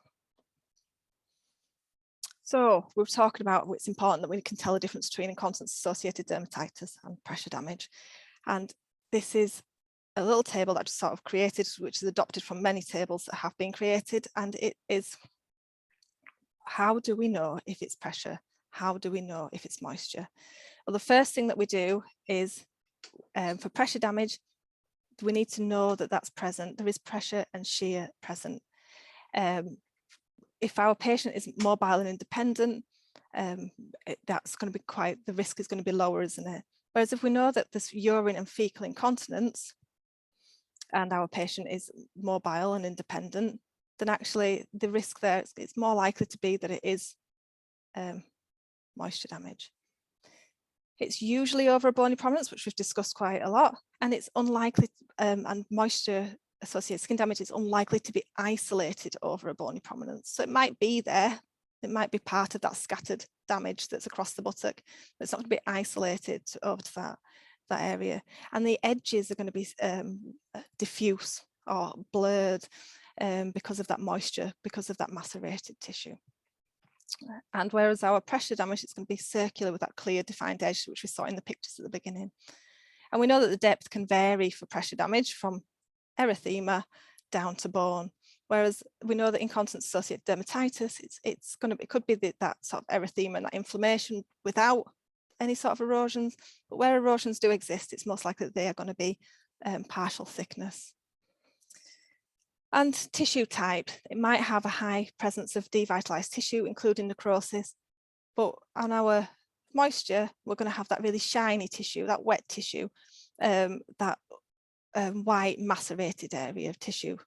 So we're talking about it's important that we can tell the difference between incontinence associated dermatitis and pressure damage. And this is a little table that I just sort of created, which is adopted from many tables that have been created. And it is, how do we know if it's pressure? How do we know if it's moisture? Well, the first thing that we do is for pressure damage, we need to know that that's present. There is pressure and shear present. If our patient is mobile and independent, that's going to be the risk is going to be lower, isn't it? Whereas if we know that there's urine and fecal incontinence, and our patient is mobile and independent, then actually the risk there, it's more likely to be that it is moisture damage. It's usually over a bony prominence, which we've discussed quite a lot, and it's unlikely, and moisture associated skin damage is unlikely to be isolated over a bony prominence. So it might be there, it might be part of that scattered damage that's across the buttock, but it's not going to be isolated over to that area. And the edges are going to be diffuse or blurred because of that moisture, because of that macerated tissue. And whereas our pressure damage is going to be circular with that clear defined edge, which we saw in the pictures at the beginning. And we know that the depth can vary for pressure damage from erythema down to bone. Whereas we know that incontinence associated dermatitis, it could be that sort of erythema and that inflammation without any sort of erosions, but where erosions do exist, it's most likely that they are going to be partial thickness. And tissue type, it might have a high presence of devitalized tissue, including necrosis, but on our moisture, we're going to have that really shiny tissue, that wet tissue, that white macerated area of tissue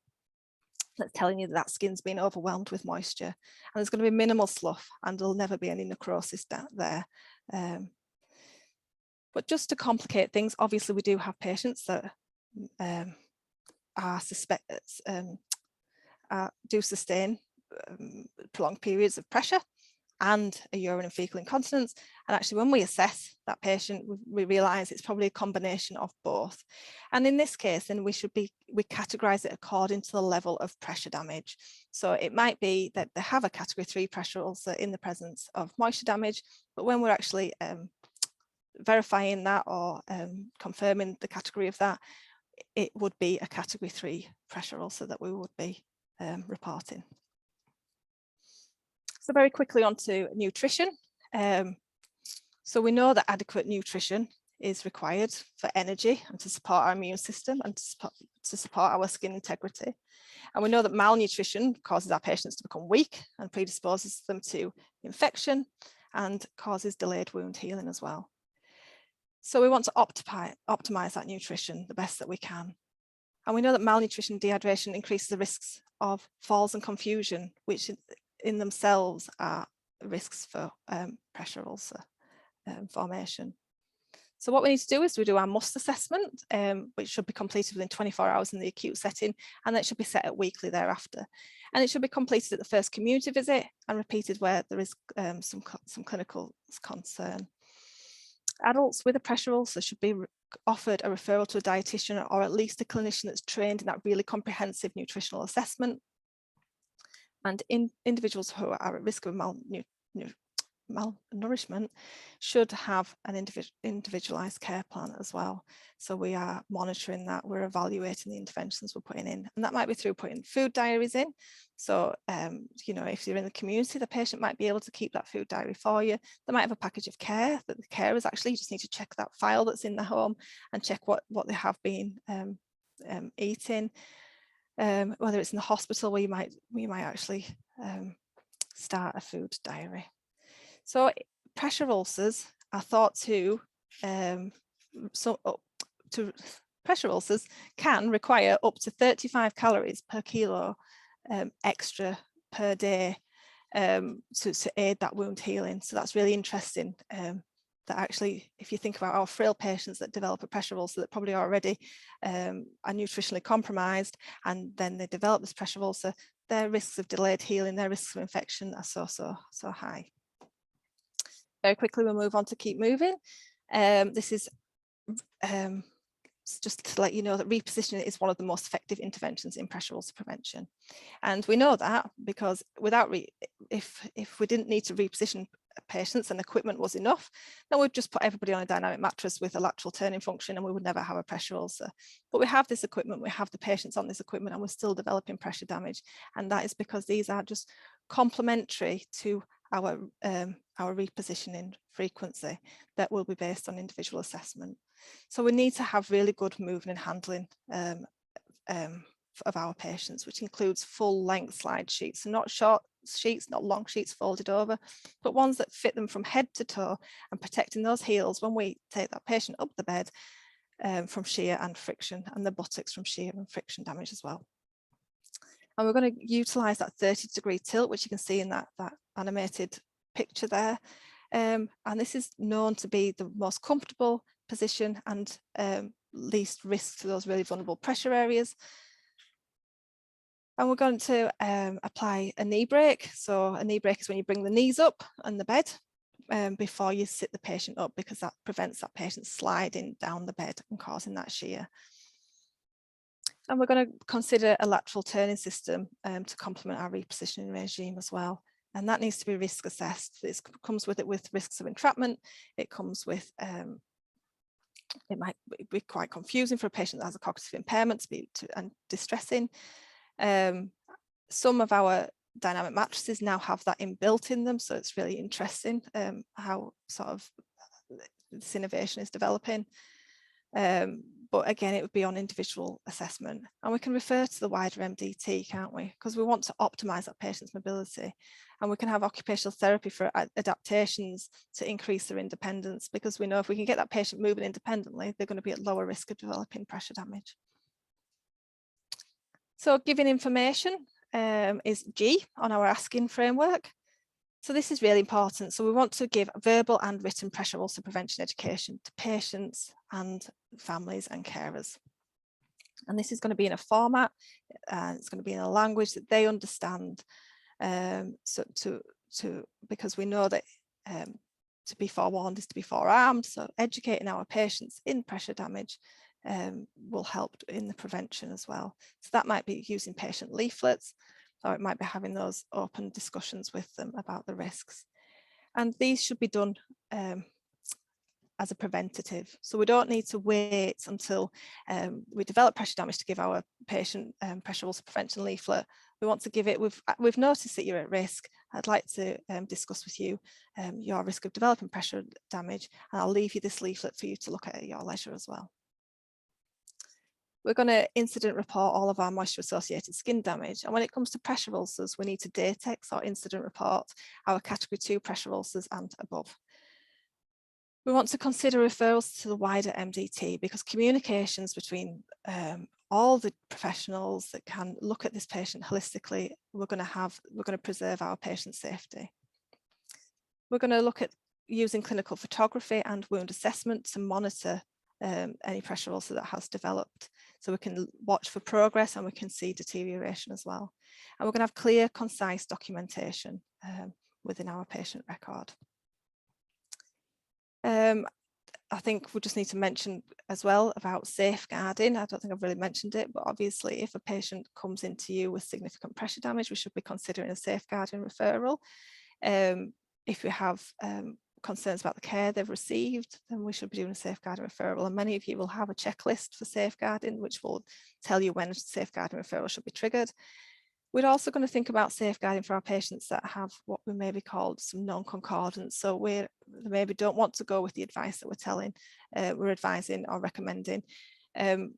that's telling you that skin's been overwhelmed with moisture. And there's going to be minimal slough, and there'll never be any necrosis there. But just to complicate things, obviously we do have patients that do sustain prolonged periods of pressure and a urine and fecal incontinence. And actually when we assess that patient, we realise it's probably a combination of both. And in this case, then we categorise it according to the level of pressure damage. So it might be that they have a category 3 pressure ulcer in the presence of moisture damage, but when we're actually verifying that or confirming the category of that, it would be a category 3 pressure ulcer that we would be reporting. So very quickly on to nutrition. So we know that adequate nutrition is required for energy and to support our immune system and to support our skin integrity. And we know that malnutrition causes our patients to become weak and predisposes them to infection and causes delayed wound healing as well. So we want to optimize that nutrition the best that we can. And we know that malnutrition and dehydration increases the risks of falls and confusion, which in themselves are risks for pressure ulcer formation. So what we need to do is we do our MUST assessment, which should be completed within 24 hours in the acute setting, and that should be set at weekly thereafter. And it should be completed at the first community visit and repeated where there is some clinical concern. Adults with a pressure ulcer should be offered a referral to a dietitian or at least a clinician that's trained in that really comprehensive nutritional assessment. And individuals who are at risk of malnourishment should have an individualized care plan as well. So we are monitoring that, we're evaluating the interventions we're putting in, and that might be through putting food diaries in. So you know, if you're in the community, the patient might be able to keep that food diary for you. They might have a package of care that the carers actually just need to check that file that's in the home and check what they have been eating. Whether it's in the hospital where you might actually start a food diary. So pressure ulcers are thought to pressure ulcers can require up to 35 calories per kilo extra per day to aid that wound healing. So that's really interesting. That actually, if you think about our frail patients that develop a pressure ulcer that probably already are nutritionally compromised, and then they develop this pressure ulcer, their risks of delayed healing, their risks of infection are so high. Very quickly, we'll move on to keep moving. This is just to let you know that repositioning is one of the most effective interventions in pressure ulcer prevention. And we know that because if we didn't need to reposition patients and equipment was enough, then we'd just put everybody on a dynamic mattress with a lateral turning function and we would never have a pressure ulcer. But we have this equipment, we have the patients on this equipment, and we're still developing pressure damage. And that is because these are just complementary to our repositioning frequency that will be based on individual assessment. So we need to have really good moving and handling of our patients, which includes full length slide sheets, so not short sheets, not long sheets folded over, but ones that fit them from head to toe and protecting those heels when we take that patient up the bed from shear and friction, and the buttocks from shear and friction damage as well. And we're going to utilize that 30-degree tilt, which you can see in that animated picture there. And this is known to be the most comfortable position and least risk to those really vulnerable pressure areas. And we're going to apply a knee break. So a knee break is when you bring the knees up on the bed before you sit the patient up, because that prevents that patient sliding down the bed and causing that shear. And we're going to consider a lateral turning system to complement our repositioning regime as well. And that needs to be risk assessed. This comes with risks of entrapment. It comes with, it might be quite confusing for a patient that has a cognitive impairment and distressing. Some of our dynamic mattresses now have that inbuilt in them. So it's really interesting how sort of this innovation is developing. But again, it would be on individual assessment, and we can refer to the wider MDT, can't we? Because we want to optimize that patient's mobility, and we can have occupational therapy for adaptations to increase their independence, because we know if we can get that patient moving independently, they're going to be at lower risk of developing pressure damage. So giving information is G on our ASKIN framework. So this is really important. So we want to give verbal and written pressure ulcer prevention education to patients and families and carers. And this is going to be in a format, it's going to be in a language that they understand. Because we know that to be forewarned is to be forearmed. So educating our patients in pressure damage will help in the prevention as well. So that might be using patient leaflets, or it might be having those open discussions with them about the risks. And these should be done as a preventative. So we don't need to wait until we develop pressure damage to give our patient pressure ulcer prevention leaflet. We want to give it, we've noticed that you're at risk, I'd like to discuss with you your risk of developing pressure damage, and I'll leave you this leaflet for you to look at your leisure as well. We're going to incident report all of our moisture associated skin damage, and when it comes to pressure ulcers, we need to DATEX or incident report our category 2 pressure ulcers and above. We want to consider referrals to the wider MDT because communications between all the professionals that can look at this patient holistically, we're going to preserve our patient safety. We're going to look at using clinical photography and wound assessment to monitor any pressure ulcer that has developed, so we can watch for progress and we can see deterioration as well. And we're going to have clear, concise documentation within our patient record. I think we just need to mention as well about safeguarding. I don't think I've really mentioned it, but obviously if a patient comes into you with significant pressure damage, we should be considering a safeguarding referral. If we have concerns about the care they've received, then we should be doing a safeguarding referral. And many of you will have a checklist for safeguarding, which will tell you when a safeguarding referral should be triggered. We're also going to think about safeguarding for our patients that have what we maybe called some non-concordance. So they maybe don't want to go with the advice that we're advising or recommending.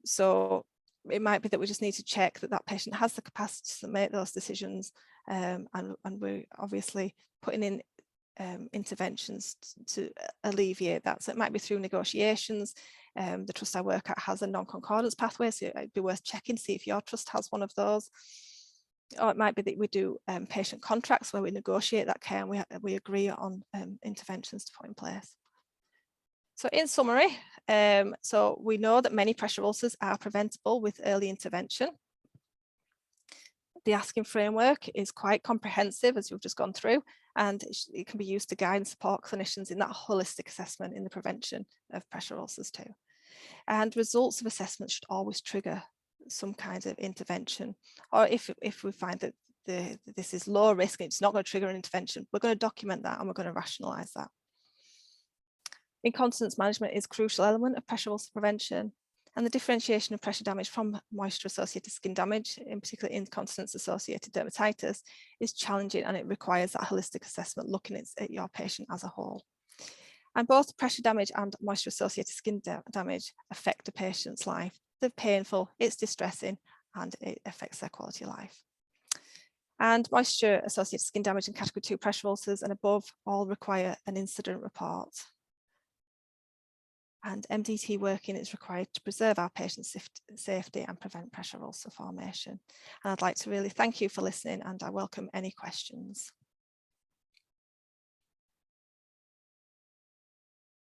So it might be that we just need to check that that patient has the capacity to make those decisions, and we're obviously putting in interventions to alleviate that. So it might be through negotiations. The trust I work at has a non-concordance pathway, so it'd be worth checking, see if your trust has one of those. Or it might be that we do patient contracts where we negotiate that care and we agree on interventions to put in place. So in summary, so we know that many pressure ulcers are preventable with early intervention. The ASKIN framework is quite comprehensive, as we've just gone through, and it can be used to guide and support clinicians in that holistic assessment in the prevention of pressure ulcers too. And results of assessment should always trigger some kind of intervention, or if we find that this is low risk and it's not going to trigger an intervention, we're going to document that and we're going to rationalize that. Incontinence management is a crucial element of pressure ulcer prevention, and the differentiation of pressure damage from moisture associated skin damage, in particular incontinence associated dermatitis, is challenging, and it requires that holistic assessment looking at your patient as a whole. And both pressure damage and moisture associated skin damage affect a patient's life. They're painful, it's distressing, and it affects their quality of life. And moisture associated skin damage and category 2 pressure ulcers and above all require an incident report. And MDT working is required to preserve our patients' safety and prevent pressure ulcer formation. And I'd like to really thank you for listening, and I welcome any questions.